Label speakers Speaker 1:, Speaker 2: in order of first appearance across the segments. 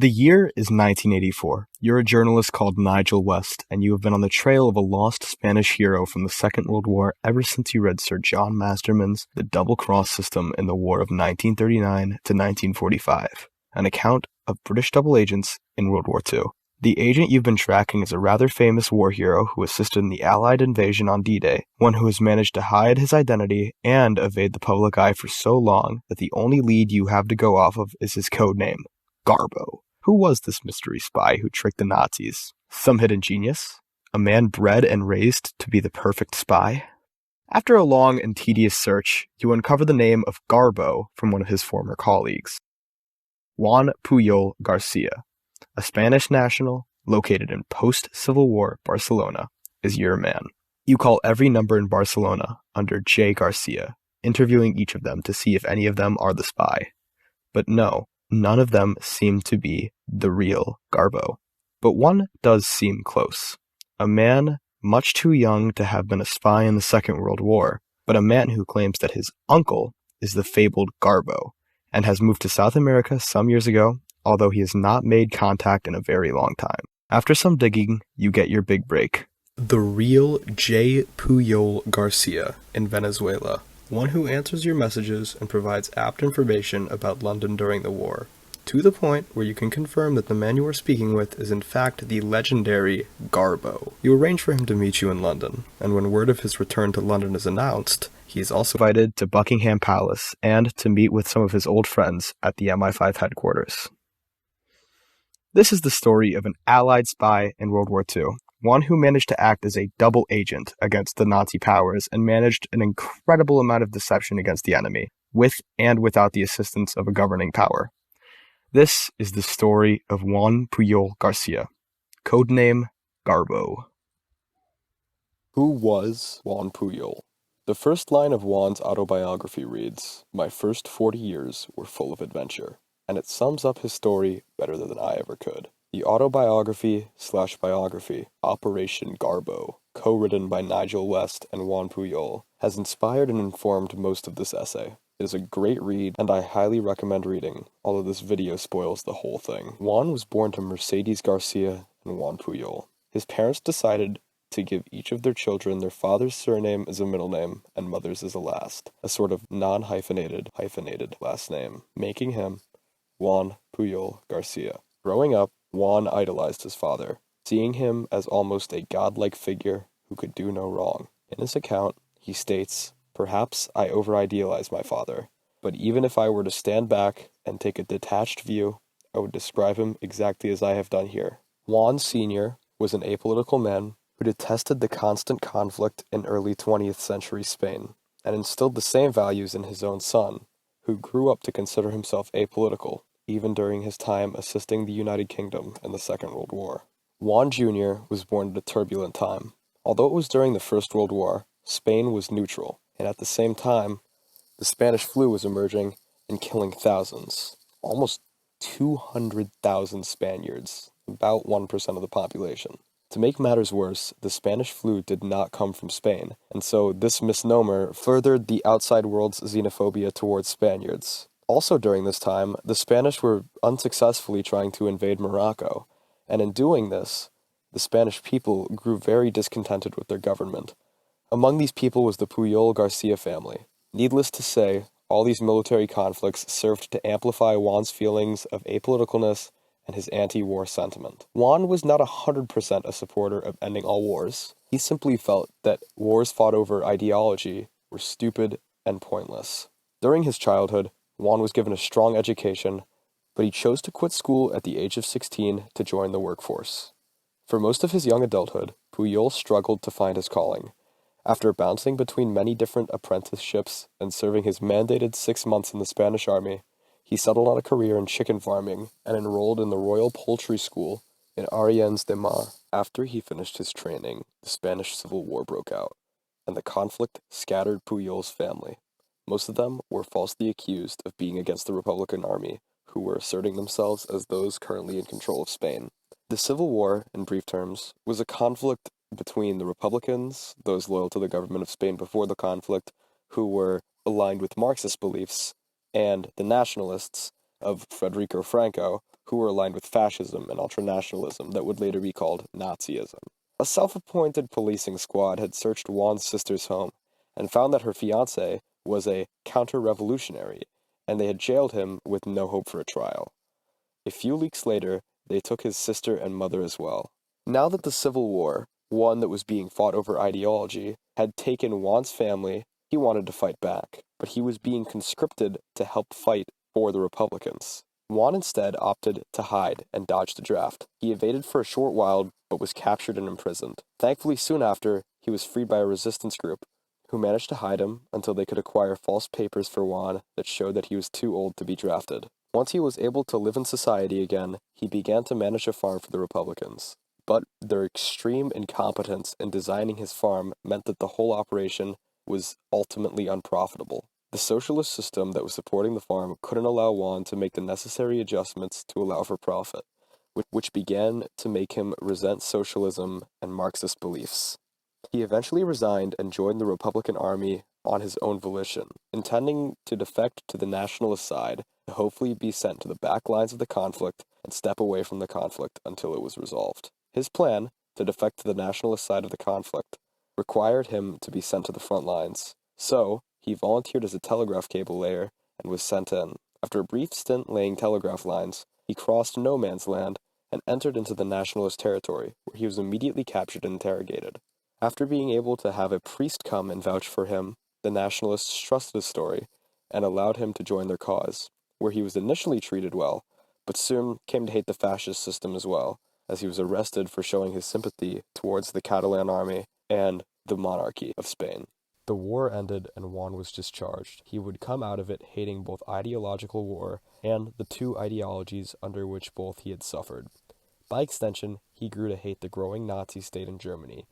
Speaker 1: The year is 1984. You're a journalist called Nigel West, and you have been on the trail of a lost Spanish hero from the Second World War ever since you read Sir John Masterman's The Double Cross System in the War of 1939 to 1945, an account of British double agents in World War II. The agent you've been tracking is a rather famous war hero who assisted in the Allied invasion on D-Day, one who has managed to hide his identity and evade the public eye for so long that the only lead you have to go off of is his codename, GARBO. Who was this mystery spy who tricked the Nazis? Some hidden genius? A man bred and raised to be the perfect spy? After a long and tedious search, you uncover the name of GARBO from one of his former colleagues. Juan Pujol Garcia, a Spanish national located in post-Civil War Barcelona, is your man. You call every number in Barcelona under J. Garcia, interviewing each of them to see if any of them are the spy. But no, none of them seem to be the real GARBO. But one does seem close. A man much too young to have been a spy in the Second World War, but a man who claims that his uncle is the fabled GARBO, and has moved to South America some years ago, although he has not made contact in a very long time. After some digging, you get your big break. The real J. Pujol Garcia in Venezuela. One who answers your messages and provides apt information about London during the war, to the point where you can confirm that the man you are speaking with is in fact the legendary GARBO. You arrange for him to meet you in London, and when word of his return to London is announced, he is also invited to Buckingham Palace and to meet with some of his old friends at the MI5 headquarters. This is the story of an Allied spy in World War II. One who managed to act as a double agent against the Nazi powers and managed an incredible amount of deception against the enemy, with and without the assistance of a governing power. This is the story of Juan Pujol Garcia, codename GARBO.
Speaker 2: Who was Juan Pujol? The first line of Juan's autobiography reads, "My first 40 years were full of adventure," and it sums up his story better than I ever could. The autobiography/biography, Operation GARBO, co-written by Nigel West and Juan Pujol, has inspired and informed most of this essay. It is a great read, and I highly recommend reading, although this video spoils the whole thing. Juan was born to Mercedes Garcia and Juan Pujol. His parents decided to give each of their children their father's surname as a middle name and mother's as a last, a sort of non-hyphenated, hyphenated last name, making him Juan Pujol Garcia. Growing up, Juan idolized his father, seeing him as almost a godlike figure who could do no wrong. In his account, he states, "Perhaps I over-idealize my father, but even if I were to stand back and take a detached view, I would describe him exactly as I have done here." Juan Sr. was an apolitical man who detested the constant conflict in early 20th century Spain, and instilled the same values in his own son, who grew up to consider himself apolitical, even during his time assisting the United Kingdom in the Second World War. Juan Jr. was born at a turbulent time. Although it was during the First World War, Spain was neutral, and at the same time, the Spanish flu was emerging and killing thousands, almost 200,000 Spaniards, about 1% of the population. To make matters worse, the Spanish flu did not come from Spain, and so this misnomer furthered the outside world's xenophobia towards Spaniards. Also during this time, the Spanish were unsuccessfully trying to invade Morocco, and in doing this, the Spanish people grew very discontented with their government. Among these people was the Pujol Garcia family. Needless to say, all these military conflicts served to amplify Juan's feelings of apoliticalness and his anti-war sentiment. Juan was not 100% a supporter of ending all wars. He simply felt that wars fought over ideology were stupid and pointless. During his childhood, Juan was given a strong education, but he chose to quit school at the age of 16 to join the workforce. For most of his young adulthood, Pujol struggled to find his calling. After bouncing between many different apprenticeships and serving his mandated 6 months in the Spanish army, he settled on a career in chicken farming and enrolled in the Royal Poultry School in Ariens de Mar. After he finished his training, the Spanish Civil War broke out, and the conflict scattered Pujol's family. Most of them were falsely accused of being against the Republican Army, who were asserting themselves as those currently in control of Spain. The Civil War, in brief terms, was a conflict between the Republicans, those loyal to the government of Spain before the conflict, who were aligned with Marxist beliefs, and the nationalists of Federico Franco, who were aligned with fascism and ultranationalism that would later be called Nazism. A self-appointed policing squad had searched Juan's sister's home and found that her fiancé was a counter-revolutionary, and they had jailed him with no hope for a trial. A few weeks later, they took his sister and mother as well. Now that the Civil War, one that was being fought over ideology, had taken Juan's family, he wanted to fight back, but he was being conscripted to help fight for the Republicans. Juan instead opted to hide and dodge the draft. He evaded for a short while, but was captured and imprisoned. Thankfully, soon after, he was freed by a resistance group, who managed to hide him until they could acquire false papers for Juan that showed that he was too old to be drafted. Once he was able to live in society again, he began to manage a farm for the Republicans. But their extreme incompetence in designing his farm meant that the whole operation was ultimately unprofitable. The socialist system that was supporting the farm couldn't allow Juan to make the necessary adjustments to allow for profit, which began to make him resent socialism and Marxist beliefs. He eventually resigned and joined the Republican Army on his own volition, intending to defect to the nationalist side to hopefully be sent to the back lines of the conflict and step away from the conflict until it was resolved. His plan, to defect to the nationalist side of the conflict, required him to be sent to the front lines. So, he volunteered as a telegraph cable layer and was sent in. After a brief stint laying telegraph lines, he crossed no man's land and entered into the nationalist territory, where he was immediately captured and interrogated. After being able to have a priest come and vouch for him, the nationalists trusted his story and allowed him to join their cause, where he was initially treated well, but soon came to hate the fascist system as well, as he was arrested for showing his sympathy towards the Catalan army and the monarchy of Spain. The war ended and Juan was discharged. He would come out of it hating both ideological war and the two ideologies under which both he had suffered. By extension, he grew to hate the growing Nazi state in Germany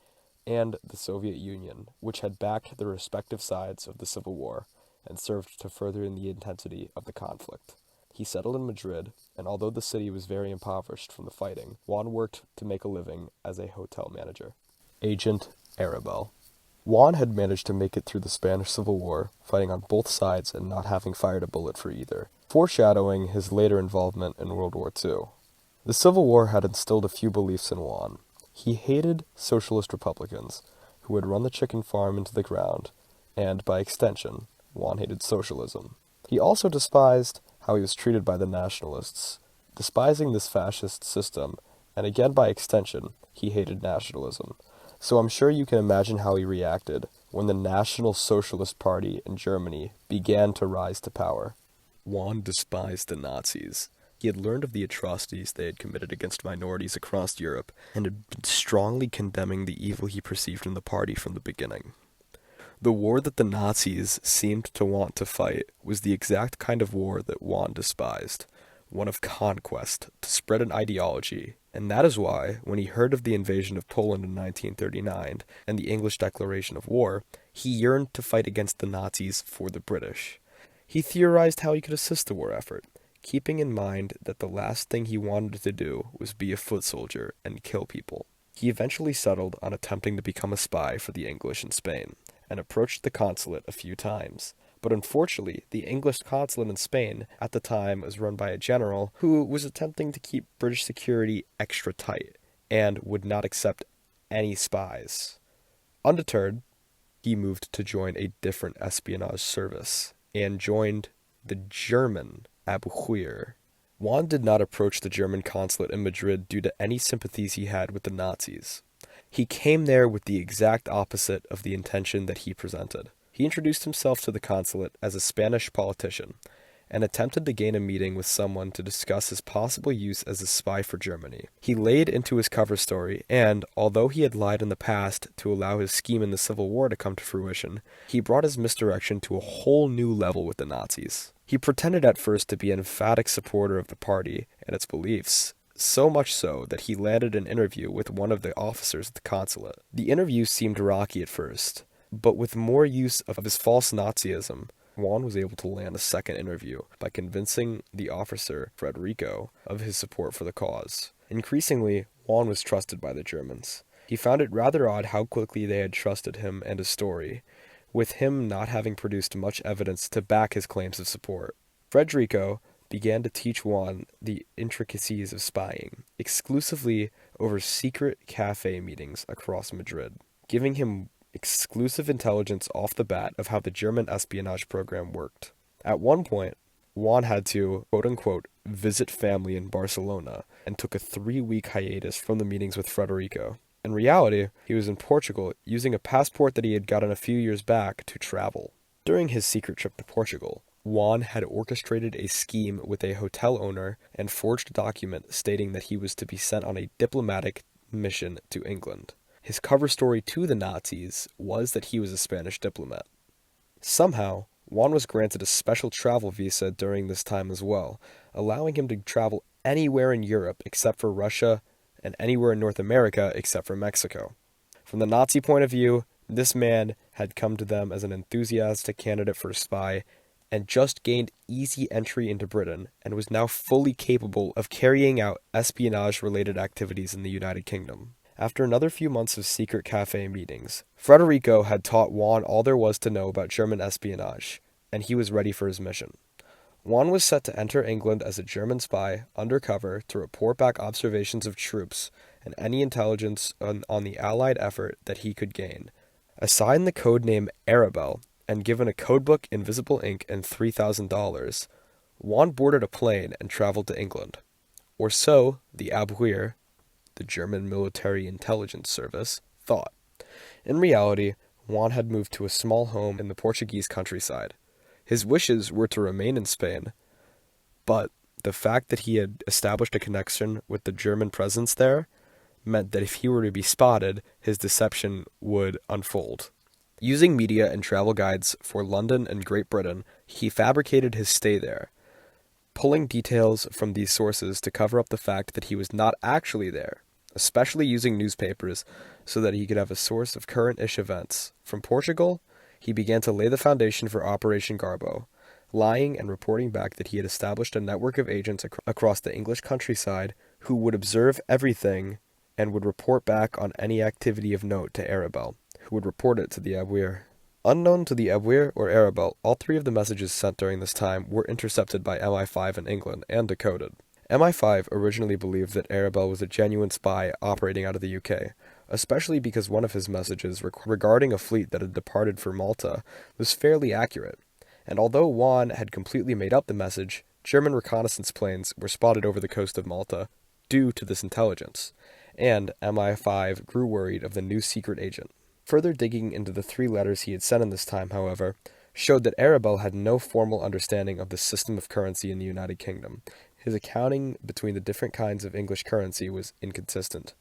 Speaker 2: and the Soviet Union, which had backed the respective sides of the Civil War and served to further in the intensity of the conflict. He settled in Madrid, and although the city was very impoverished from the fighting, Juan worked to make a living as a hotel manager. Agent Arabelle. Juan had managed to make it through the Spanish Civil War, fighting on both sides and not having fired a bullet for either, foreshadowing his later involvement in World War II. The Civil War had instilled a few beliefs in Juan. He hated socialist Republicans, who would run the chicken farm into the ground, and, by extension, Juan hated socialism. He also despised how he was treated by the nationalists. Despising this fascist system, and again by extension, he hated nationalism. So I'm sure you can imagine how he reacted when the National Socialist Party in Germany began to rise to power. Juan despised the Nazis. He had learned of the atrocities they had committed against minorities across Europe, and had been strongly condemning the evil he perceived in the party from the beginning. The war that the Nazis seemed to want to fight was the exact kind of war that Juan despised, one of conquest, to spread an ideology, and that is why, when he heard of the invasion of Poland in 1939 and the English declaration of war, he yearned to fight against the Nazis for the British. He theorized how he could assist the war effort, keeping in mind that the last thing he wanted to do was be a foot soldier and kill people. He eventually settled on attempting to become a spy for the English in Spain, and approached the consulate a few times. But unfortunately, the English consulate in Spain at the time was run by a general who was attempting to keep British security extra tight, and would not accept any spies. Undeterred, he moved to join a different espionage service, and joined the German Abu Ghraib. Juan did not approach the German consulate in Madrid due to any sympathies he had with the Nazis. He came there with the exact opposite of the intention that he presented. He introduced himself to the consulate as a Spanish politician, and attempted to gain a meeting with someone to discuss his possible use as a spy for Germany. He laid into his cover story, and, although he had lied in the past to allow his scheme in the Civil War to come to fruition, he brought his misdirection to a whole new level with the Nazis. He pretended at first to be an emphatic supporter of the party and its beliefs, so much so that he landed an interview with one of the officers at the consulate. The interview seemed rocky at first, but with more use of his false Nazism, Juan was able to land a second interview by convincing the officer, Federico, of his support for the cause. Increasingly, Juan was trusted by the Germans. He found it rather odd how quickly they had trusted him and his story, with him not having produced much evidence to back his claims of support. Federico
Speaker 1: began to teach Juan the intricacies of spying, exclusively over secret cafe meetings across Madrid, giving him exclusive intelligence off the bat of how the German espionage program worked. At one point, Juan had to, quote-unquote, visit family in Barcelona and took a 3-week hiatus from the meetings with Frederico. In reality, he was in Portugal using a passport that he had gotten a few years back to travel. During his secret trip to Portugal, Juan had orchestrated a scheme with a hotel owner and forged a document stating that he was to be sent on a diplomatic mission to England. His cover story to the Nazis was that he was a Spanish diplomat. Somehow, Juan was granted a special travel visa during this time as well, allowing him to travel anywhere in Europe except for Russia and anywhere in North America except for Mexico. From the Nazi point of view, this man had come to them as an enthusiastic candidate for a spy and just gained easy entry into Britain and was now fully capable of carrying out espionage-related activities in the United Kingdom. After another few months of secret cafe meetings, Frederico had taught Juan all there was to know about German espionage, and he was ready for his mission. Juan was set to enter England as a German spy undercover to report back observations of troops and any intelligence on the Allied effort that he could gain. Assigned the codename Arabelle and given a codebook, invisible ink, and $3,000, Juan boarded a plane and traveled to England. Or so the Abwehr, the German Military Intelligence Service, thought. In reality, Juan had moved to a small home in the Portuguese countryside. His wishes were to remain in Spain, but the fact that he had established a connection with the German presence there meant that if he were to be spotted, his deception would unfold. Using media and travel guides for London and Great Britain, he fabricated his stay there, pulling details from these sources to cover up the fact that he was not actually there, especially using newspapers so that he could have a source of current-ish events. From Portugal, he began to lay the foundation for Operation Garbo, lying and reporting back that he had established a network of agents across the English countryside who would observe everything and would report back on any activity of note to Arabelle, who would report it to the Abwehr. Unknown to the Abwehr or Arabelle, all 3 of the messages sent during this time were intercepted by MI5 in England and decoded. MI5 originally believed that Arabelle was a genuine spy operating out of the UK, especially because one of his messages regarding a fleet that had departed for Malta was fairly accurate. And although Juan had completely made up the message, German reconnaissance planes were spotted over the coast of Malta due to this intelligence, and MI5 grew worried of the new secret agent. Further digging into the 3 letters he had sent in this time, however, showed that Arabelle had no formal understanding of the system of currency in the United Kingdom. His accounting between the different kinds of English currency was inconsistent,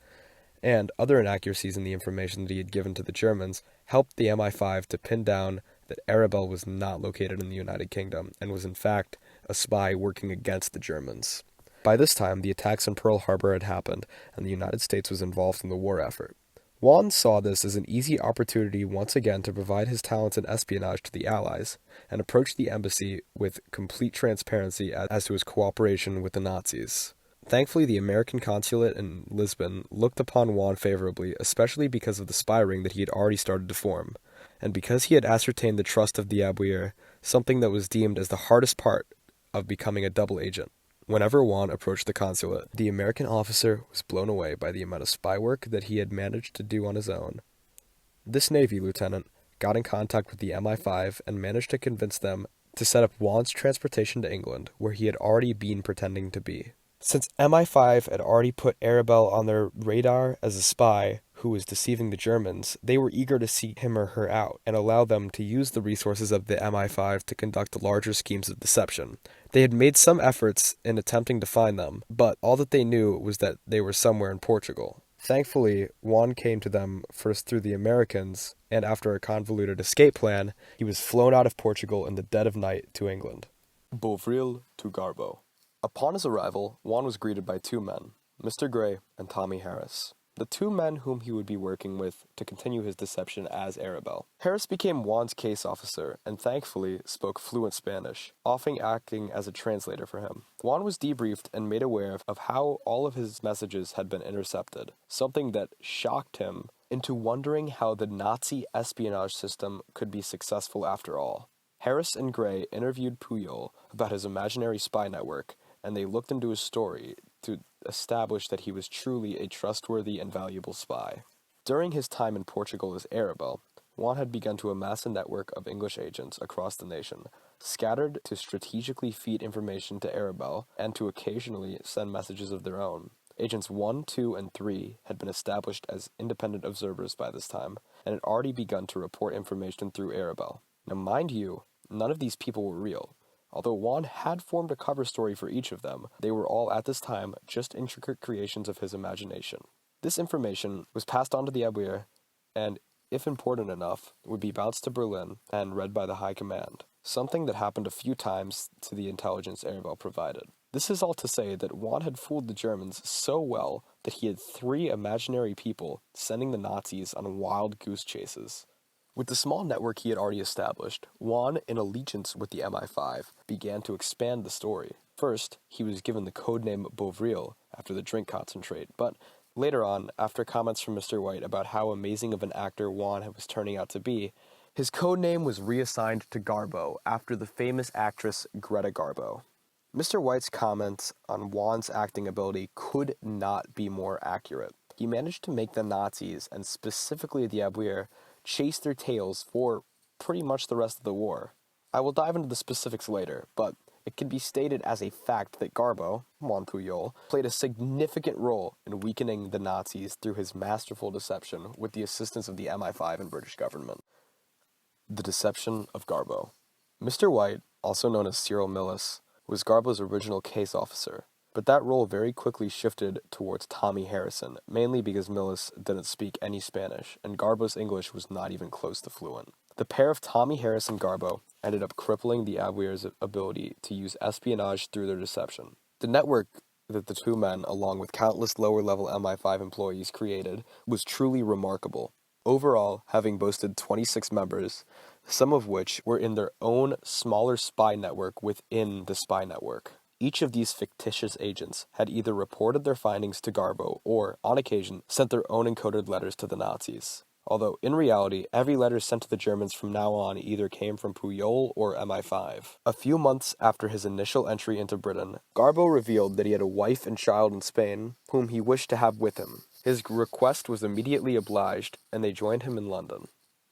Speaker 1: and other inaccuracies in the information that he had given to the Germans helped the MI5 to pin down that Arabelle was not located in the United Kingdom and was in fact a spy working against the Germans. By this time, the attacks on Pearl Harbor had happened, and the United States was involved in the war effort. Juan saw this as an easy opportunity once again to provide his talents in espionage to the Allies, and approached the embassy with complete transparency as to his cooperation with the Nazis. Thankfully, the American consulate in Lisbon looked upon Juan favorably, especially because of the spy ring that he had already started to form, and because he had ascertained the trust of the Abwehr, something that was deemed as the hardest part of becoming a double agent. Whenever Juan approached the consulate, the American officer was blown away by the amount of spy work that he had managed to do on his own. This Navy lieutenant got in contact with the MI5 and managed to convince them to set up Juan's transportation to England, where he had already been pretending to be. Since MI5 had already put Arabelle on their radar as a spy who was deceiving the Germans, they were eager to seek him or her out and allow them to use the resources of the MI5 to conduct larger schemes of deception. They had made some efforts in attempting to find them, but all that they knew was that they were somewhere in Portugal. Thankfully, Juan came to them first through the Americans, and after a convoluted escape plan, he was flown out of Portugal in the dead of night to England.
Speaker 2: Bovril to Garbo. Upon his arrival, Juan was greeted by 2 men, Mr. Gray and Tommy Harris, the 2 men whom he would be working with to continue his deception as Arabelle. Harris became Juan's case officer and thankfully spoke fluent Spanish, often acting as a translator for him. Juan was debriefed and made aware of how all of his messages had been intercepted, something that shocked him into wondering how the Nazi espionage system could be successful after all. Harris and Gray interviewed Pujol about his imaginary spy network, and they looked into his story to establish that he was truly a trustworthy and valuable spy. During his time in Portugal as Arabelle, Juan had begun to amass a network of English agents across the nation, scattered to strategically feed information to Arabelle and to occasionally send messages of their own. Agents 1, 2, and 3 had been established as independent observers by this time, and had already begun to report information through Arabelle. Now mind you, none of these people were real. Although Juan had formed a cover story for each of them, they were all at this time just intricate creations of his imagination. This information was passed on to the Abwehr, and, if important enough, would be bounced to Berlin and read by the High Command, something that happened a few times to the intelligence Arabelle provided. This is all to say that Juan had fooled the Germans so well that he had 3 imaginary people sending the Nazis on wild goose chases. With the small network he had already established, Juan, in allegiance with the MI5, began to expand the story. First, he was given the codename Bovril after the drink concentrate, but later on, after comments from Mr. White about how amazing of an actor Juan was turning out to be, his codename was reassigned to Garbo after the famous actress Greta Garbo. Mr. White's comments on Juan's acting ability could not be more accurate. He managed to make the Nazis, and specifically the Abwehr, chase their tails for pretty much the rest of the war. I will dive into the specifics later, but it can be stated as a fact that Garbo, Juan Pujol, played a significant role in weakening the Nazis through his masterful deception with the assistance of the MI5 and British government. The Deception of Garbo. Mr. White, also known as Cyril Millis, was Garbo's original case officer, but that role very quickly shifted towards Tommy Harrison, mainly because Millis didn't speak any Spanish, and Garbo's English was not even close to fluent. The pair of Tommy Harris and Garbo ended up crippling the Abwehr's ability to use espionage through their deception. The network that the two men, along with countless lower-level MI5 employees, created was truly remarkable, overall having boasted 26 members, some of which were in their own smaller spy network within the spy network. Each of these fictitious agents had either reported their findings to Garbo or, on occasion, sent their own encoded letters to the Nazis. Although, in reality, every letter sent to the Germans from now on either came from Pujol or MI5. A few months after his initial entry into Britain, Garbo revealed that he had a wife and child in Spain, whom he wished to have with him. His request was immediately obliged, and they joined him in London.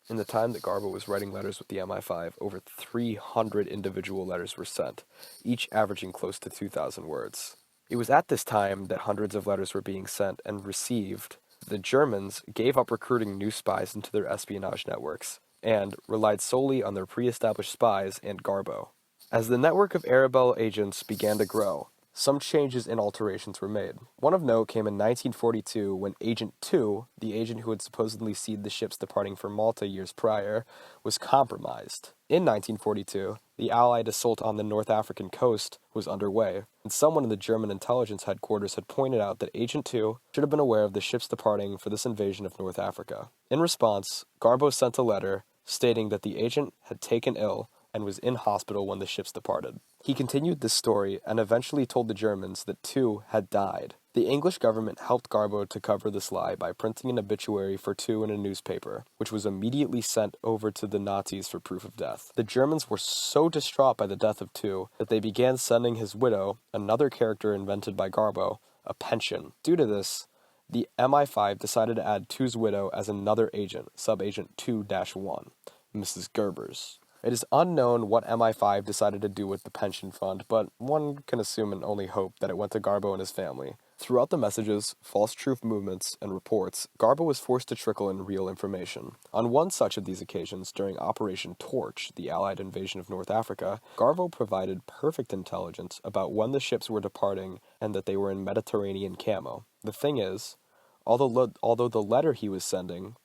Speaker 2: In the time that Garbo was writing letters with the MI5, over 300 individual letters were sent, each averaging close to 2,000 words. It was at this time that hundreds of letters were being sent and received. The Germans gave up recruiting new spies into their espionage networks, and relied solely on their pre-established spies and Garbo. As the network of Arabelle agents began to grow, some changes and alterations were made. One of note came in 1942 when Agent 2, the agent who had supposedly seen the ships departing for Malta years prior, was compromised. In 1942, the Allied assault on the North African coast was underway, and someone in the German intelligence headquarters had pointed out that Agent 2 should have been aware of the ships departing for this invasion of North Africa. In response, Garbo sent a letter stating that the agent had taken ill and was in hospital when the ships departed. He continued this story and eventually told the Germans that 2 had died. The English government helped Garbo to cover this lie by printing an obituary for 2 in a newspaper, which was immediately sent over to the Nazis for proof of death. The Germans were so distraught by the death of 2 that they began sending his widow, another character invented by Garbo, a pension. Due to this, the MI5 decided to add 2's widow as another agent, sub-agent 2-1, Mrs. Gerbers. It is unknown what MI5 decided to do with the pension fund, but one can assume and only hope that it went to Garbo and his family. Throughout the messages, false truth movements, and reports, Garbo was forced to trickle in real information. On one such of these occasions, during Operation Torch, the Allied invasion of North Africa, Garbo provided perfect intelligence about when the ships were departing and that they were in Mediterranean camo. The thing is, although the letter he was sending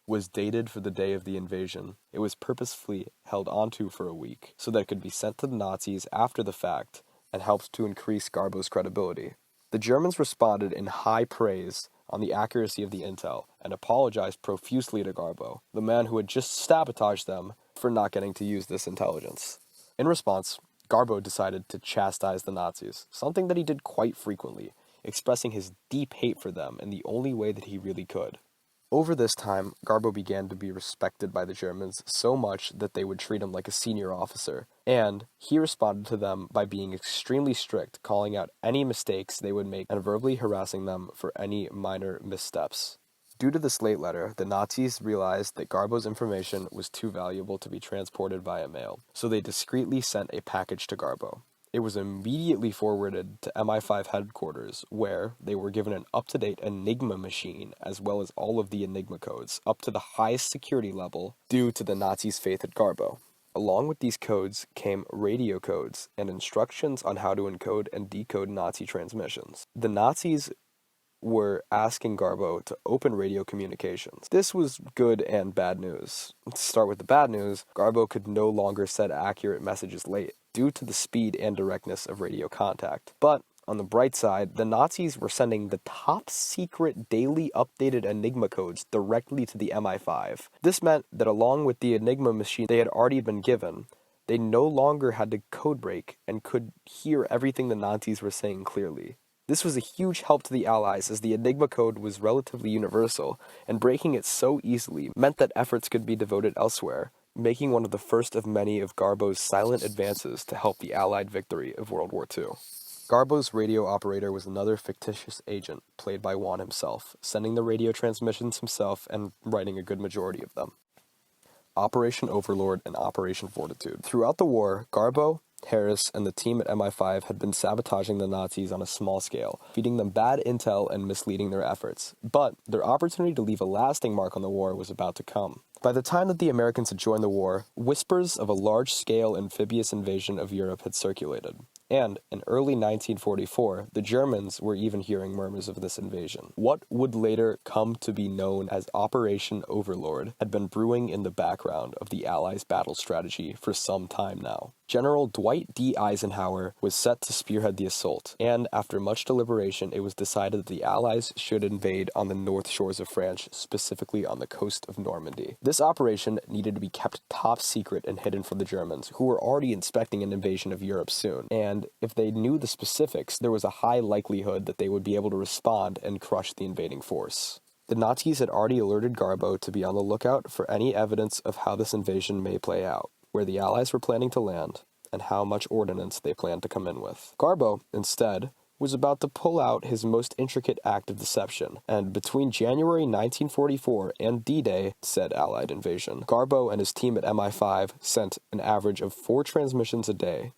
Speaker 2: was dated for the day of the invasion, it was purposefully held onto for a week so that it could be sent to the Nazis after the fact and helped to increase Garbo's credibility. The Germans responded in high praise on the accuracy of the intel and apologized profusely to Garbo, the man who had just sabotaged them, for not getting to use this intelligence. In response, Garbo decided to chastise the Nazis, something that he did quite frequently, expressing his deep hate for them in the only way that he really could. Over this time, Garbo began to be respected by the Germans so much that they would treat him like a senior officer, and he responded to them by being extremely strict, calling out any mistakes they would make and verbally harassing them for any minor missteps. Due to this late letter, the Nazis realized that Garbo's information was too valuable to be transported via mail, so they discreetly sent a package to Garbo. It was immediately forwarded to MI5 headquarters, where they were given an up-to-date Enigma machine, as well as all of the Enigma codes, up to the highest security level, due to the Nazis' faith at Garbo. Along with these codes came radio codes and instructions on how to encode and decode Nazi transmissions. The Nazis were asking Garbo to open radio communications. This was good and bad news. To start with the bad news, Garbo could no longer send accurate messages late due to the speed and directness of radio contact. But on the bright side, the Nazis were sending the top secret daily updated Enigma codes directly to the MI5. This meant that along with the Enigma machine they had already been given, they no longer had to code break and could hear everything the Nazis were saying clearly. This was a huge help to the Allies as the Enigma code was relatively universal, and breaking it so easily meant that efforts could be devoted elsewhere, making one of the first of many of Garbo's silent advances to help the Allied victory of World War II. Garbo's radio operator was another fictitious agent, played by Juan himself, sending the radio transmissions himself and writing a good majority of them. Operation Overlord and Operation Fortitude. Throughout the war, Garbo, Harris, and the team at MI5 had been sabotaging the Nazis on a small scale, feeding them bad intel and misleading their efforts. But their opportunity to leave a lasting mark on the war was about to come. By the time that the Americans had joined the war, whispers of a large-scale amphibious invasion of Europe had circulated. And in early 1944, the Germans were even hearing murmurs of this invasion. What would later come to be known as Operation Overlord had been brewing in the background of the Allies' battle strategy for some time now. General Dwight D. Eisenhower was set to spearhead the assault, and after much deliberation, it was decided that the Allies should invade on the north shores of France, specifically on the coast of Normandy. This operation needed to be kept top secret and hidden from the Germans, who were already inspecting an invasion of Europe soon, and if they knew the specifics, there was a high likelihood that they would be able to respond and crush the invading force. The Nazis had already alerted Garbo to be on the lookout for any evidence of how this invasion may play out, where the Allies were planning to land, and how much ordnance they planned to come in with. Garbo, instead, was about to pull out his most intricate act of deception, and between January 1944 and D-Day, said Allied invasion, Garbo and his team at MI5 sent an average of 4 transmissions a day,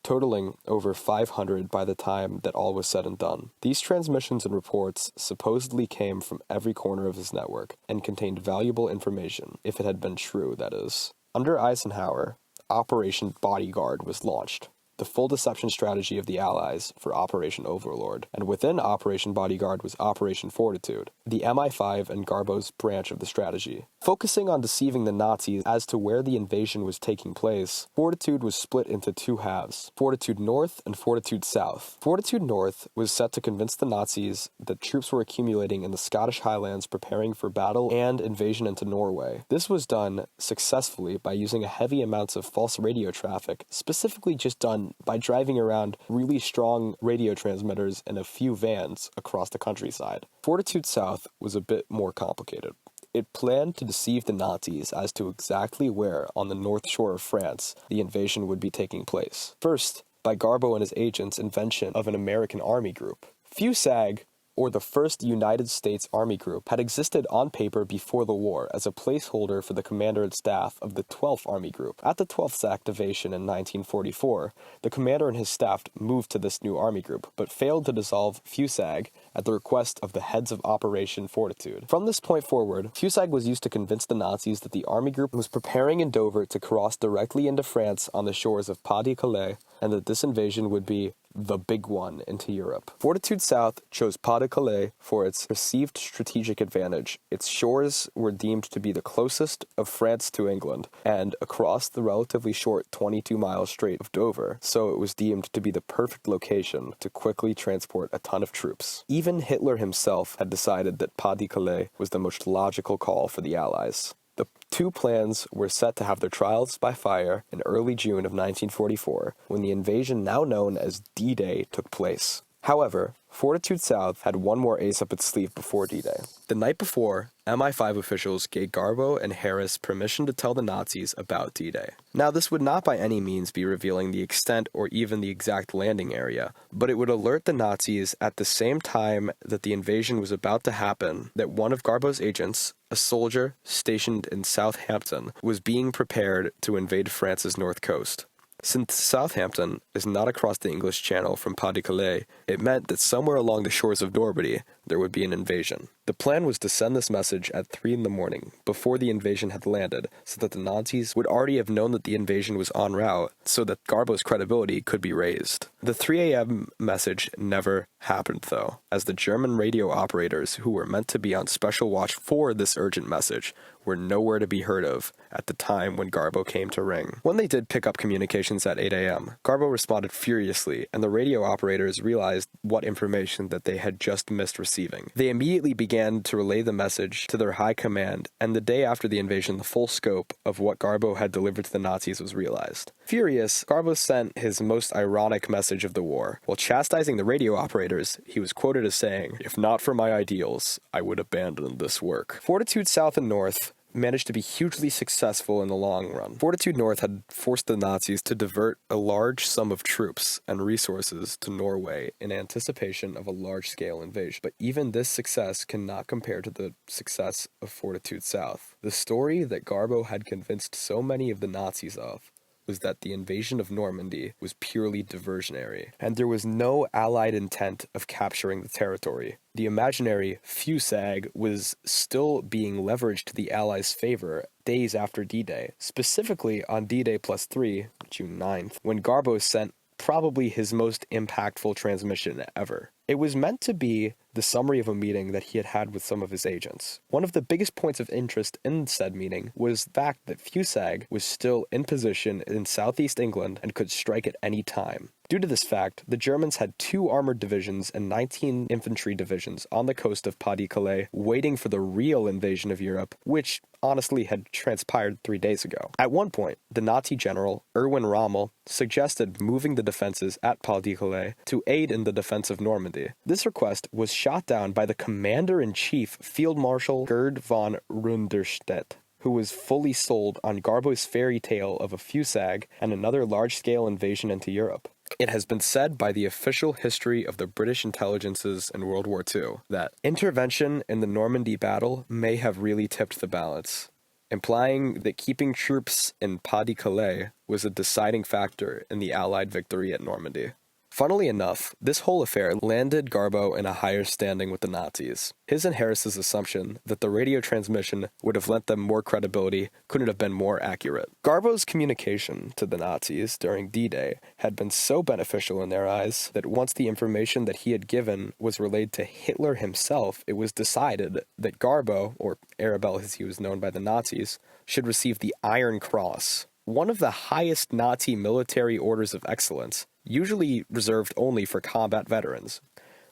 Speaker 2: totaling over 500 by the time that all was said and done. These transmissions and reports supposedly came from every corner of his network, and contained valuable information, if it had been true, that is. Under Eisenhower, Operation Bodyguard was launched, the full deception strategy of the Allies for Operation Overlord, and within Operation Bodyguard was Operation Fortitude, the MI5 and Garbo's branch of the strategy. Focusing on deceiving the Nazis as to where the invasion was taking place, Fortitude was split into 2 halves, Fortitude North and Fortitude South. Fortitude North was set to convince the Nazis that troops were accumulating in the Scottish Highlands preparing for battle and invasion into Norway. This was done successfully by using heavy amounts of false radio traffic, specifically just done by driving around really strong radio transmitters in a few vans across the countryside. Fortitude South was a bit more complicated. It planned to deceive the Nazis as to exactly where on the north shore of France the invasion would be taking place. First, by Garbo and his agents' invention of an American army group. FUSAG, or the First United States Army Group, had existed on paper before the war as a placeholder for the commander and staff of the 12th Army Group. At the 12th's activation in 1944, the commander and his staff moved to this new army group, but failed to dissolve FUSAG at the request of the heads of Operation Fortitude. From this point forward, FUSAG was used to convince the Nazis that the army group was preparing in Dover to cross directly into France on the shores of Pas-de-Calais, and that this invasion would be the big one into Europe. Fortitude South chose Pas-de-Calais for its perceived strategic advantage. Its shores were deemed to be the closest of France to England, and across the relatively short 22-mile Strait of Dover, so it was deemed to be the perfect location to quickly transport a ton of troops. Even Hitler himself had decided that Pas-de-Calais was the most logical call for the Allies. The 2 plans were set to have their trials by fire in early June of 1944, when the invasion now known as D-Day took place. However, Fortitude South had one more ace up its sleeve before D-Day. The night before, MI5 officials gave Garbo and Harris permission to tell the Nazis about D-Day. Now, this would not by any means be revealing the extent or even the exact landing area, but it would alert the Nazis at the same time that the invasion was about to happen that one of Garbo's agents, a soldier stationed in Southampton, was being prepared to invade France's north coast. Since Southampton is not across the English Channel from Pas-de-Calais, it meant that somewhere along the shores of Normandy there would be an invasion. The plan was to send this message at 3 in the morning, before the invasion had landed, so that the Nazis would already have known that the invasion was en route, so that Garbo's credibility could be raised. The 3 a.m. message never happened, though, as the German radio operators who were meant to be on special watch for this urgent message were nowhere to be heard of at the time when Garbo came to ring. When they did pick up communications at 8 a.m., Garbo responded furiously, and the radio operators realized what information that they had just missed receiving. They immediately began to relay the message to their high command, and the day after the invasion, the full scope of what Garbo had delivered to the Nazis was realized. Furious, Garbo sent his most ironic message of the war. While chastising the radio operators, he was quoted as saying, "If not for my ideals, I would abandon this work." Fortitude South and North managed to be hugely successful in the long run. Fortitude North had forced the Nazis to divert a large sum of troops and resources to Norway in anticipation of a large-scale invasion. But even this success cannot compare to the success of Fortitude South. The story that Garbo had convinced so many of the Nazis of was that the invasion of Normandy was purely diversionary, and there was no allied intent of capturing the territory. The imaginary Fusag was still being leveraged to the Allies' favor days after D-Day, specifically on D-Day +3, June 9th, when Garbo sent probably his most impactful transmission ever. It was meant to be the summary of a meeting that he had had with some of his agents. One of the biggest points of interest in said meeting was the fact that Fusag was still in position in southeast England and could strike at any time. Due to this fact, the Germans had 2 armored divisions and 19 infantry divisions on the coast of Pas-de-Calais waiting for the real invasion of Europe, which honestly had transpired 3 days ago. At one point, the Nazi general, Erwin Rommel, suggested moving the defenses at Pas-de-Calais to aid in the defense of Normandy. This request was shot down by the commander-in-chief, Field Marshal Gerd von Rundstedt, who was fully sold on Garbo's fairy tale of a Fusag and another large-scale invasion into Europe. It has been said by the official history of the British intelligences in World War II that intervention in the Normandy battle may have really tipped the balance, implying that keeping troops in Pas-de-Calais was a deciding factor in the Allied victory at Normandy. Funnily enough, this whole affair landed Garbo in a higher standing with the Nazis. His and Harris's assumption that the radio transmission would have lent them more credibility couldn't have been more accurate. Garbo's communication to the Nazis during D-Day had been so beneficial in their eyes that once the information that he had given was relayed to Hitler himself, it was decided that Garbo, or Arabelle as he was known by the Nazis, should receive the Iron Cross, one of the highest Nazi military orders of excellence, usually reserved only for combat veterans.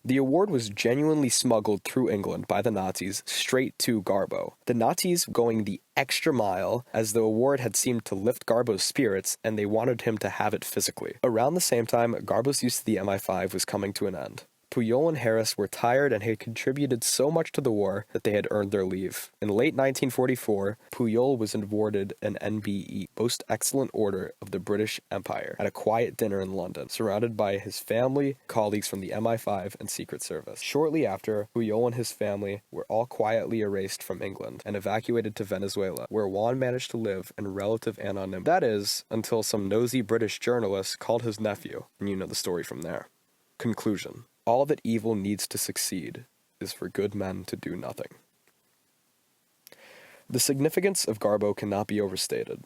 Speaker 2: The award was genuinely smuggled through England by the Nazis straight to Garbo, the Nazis going the extra mile as the award had seemed to lift Garbo's spirits and they wanted him to have it physically. Around the same time, Garbo's use of the MI5 was coming to an end. Pujol and Harris were tired and had contributed so much to the war that they had earned their leave. In late 1944, Pujol was awarded an NBE, Most Excellent Order of the British Empire, at a quiet dinner in London, surrounded by his family, colleagues from the MI5 and Secret Service. Shortly after, Pujol and his family were all quietly erased from England and evacuated to Venezuela, where Juan managed to live in relative anonymity. That is, until some nosy British journalist called his nephew, and you know the story from there. Conclusion. All that evil needs to succeed is for good men to do nothing. The significance of Garbo cannot be overstated.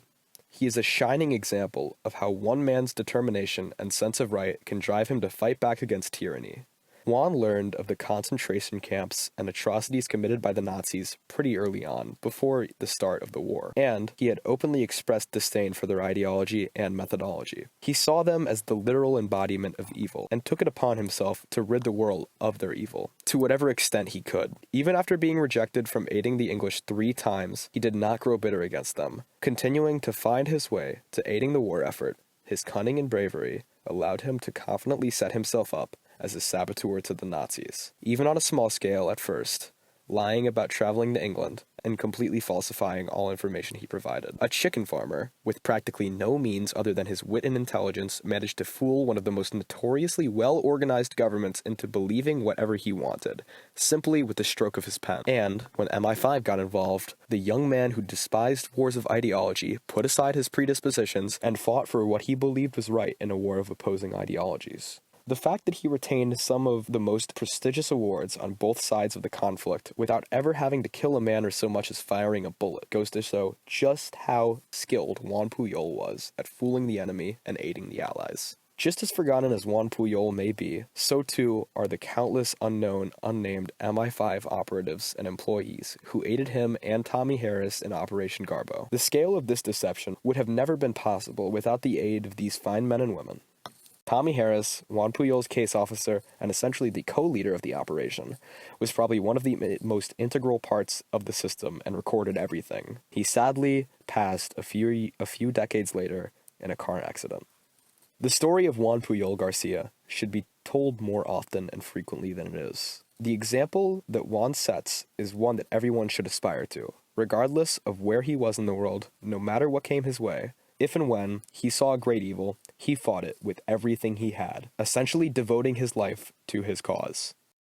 Speaker 2: He is a shining example of how one man's determination and sense of right can drive him to fight back against tyranny. Juan learned of the concentration camps and atrocities committed by the Nazis pretty early on, before the start of the war, and he had openly expressed disdain for their ideology and methodology. He saw them as the literal embodiment of evil, and took it upon himself to rid the world of their evil, to whatever extent he could. Even after being rejected from aiding the English 3 times, he did not grow bitter against them. Continuing to find his way to aiding the war effort, his cunning and bravery allowed him to confidently set himself up as a saboteur to the Nazis, even on a small scale at first, lying about traveling to England and completely falsifying all information he provided. A chicken farmer, with practically no means other than his wit and intelligence, managed to fool one of the most notoriously well-organized governments into believing whatever he wanted, simply with the stroke of his pen. And, when MI5 got involved, the young man who despised wars of ideology put aside his predispositions and fought for what he believed was right in a war of opposing ideologies. The fact that he retained some of the most prestigious awards on both sides of the conflict without ever having to kill a man or so much as firing a bullet goes to show just how skilled Juan Pujol was at fooling the enemy and aiding the Allies. Just as forgotten as Juan Pujol may be, so too are the countless unknown, unnamed MI5 operatives and employees who aided him and Tommy Harris in Operation Garbo. The scale of this deception would have never been possible without the aid of these fine men and women. Tommy Harris, Juan Pujol's case officer, and essentially the co-leader of the operation, was probably one of the most integral parts of the system and recorded everything. He sadly passed a few decades later in a car accident. The story of Juan Pujol Garcia should be told more often and frequently than it is. The example that Juan sets is one that everyone should aspire to, regardless of where he was in the world, no matter what came his way. If and when he saw a great evil, he fought it with everything he had, essentially devoting his life to his cause.